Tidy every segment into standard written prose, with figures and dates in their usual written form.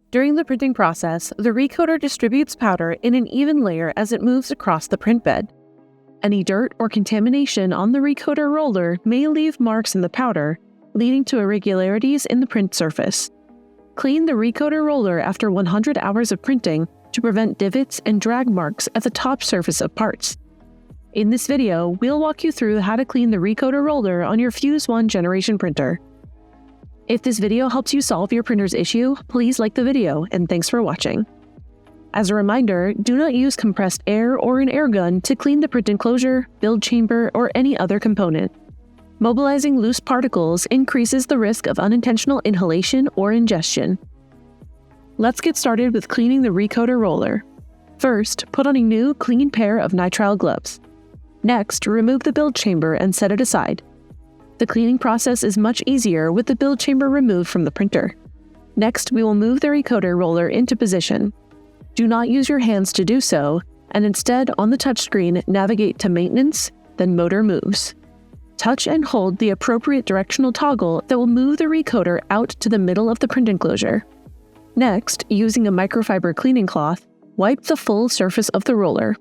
During the printing process, the recoater distributes powder in an even layer as it moves across the print bed. Any dirt or contamination on the recoater roller may leave marks in the powder, leading to irregularities in the print surface. Clean the recoater roller after 100 hours of printing to prevent divots and drag marks at the top surface of parts. In this video, we'll walk you through how to clean the recoater roller on your Fuse 1 generation printer. If this video helps you solve your printer's issue, please like the video, and thanks for watching. As a reminder, do not use compressed air or an air gun to clean the print enclosure, build chamber, or any other component. Mobilizing loose particles increases the risk of unintentional inhalation or ingestion. Let's get started with cleaning the recoater roller. First, put on a new, clean pair of nitrile gloves. Next, remove the build chamber and set it aside. The cleaning process is much easier with the build chamber removed from the printer. Next, we will move the recoater roller into position. Do not use your hands to do so, and instead, on the touchscreen, navigate to Maintenance, then Motor Moves. Touch and hold the appropriate directional toggle that will move the recoater out to the middle of the print enclosure. Next, using a microfiber cleaning cloth, wipe the full surface of the roller.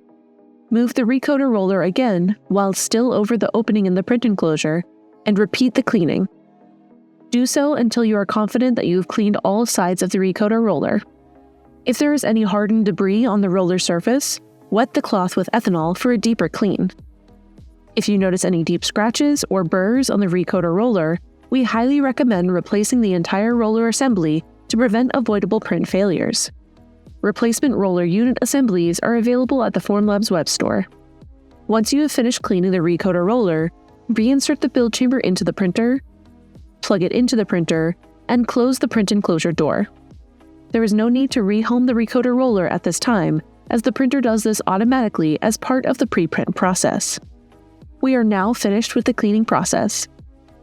Move the recoater roller again while still over the opening in the print enclosure, and repeat the cleaning. Do so until you are confident that you have cleaned all sides of the recoater roller. If there is any hardened debris on the roller surface, wet the cloth with ethanol for a deeper clean. If you notice any deep scratches or burrs on the recoater roller, we highly recommend replacing the entire roller assembly to prevent avoidable print failures. Replacement roller unit assemblies are available at the Formlabs web store. Once you have finished cleaning the recoater roller, reinsert the build chamber into the printer, plug it into the printer, and close the print enclosure door. There is no need to rehome the recoater roller at this time, as the printer does this automatically as part of the pre-print process. We are now finished with the cleaning process.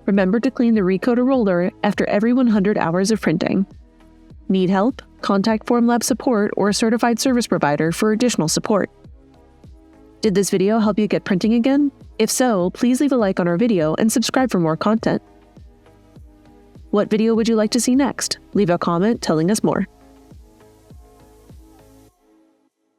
Remember to clean the recoater roller after every 100 hours of printing. Need help? Contact Formlabs support or a certified service provider for additional support. Did this video help you get printing again? If so, please leave a like on our video and subscribe for more content. What video would you like to see next? Leave a comment telling us more.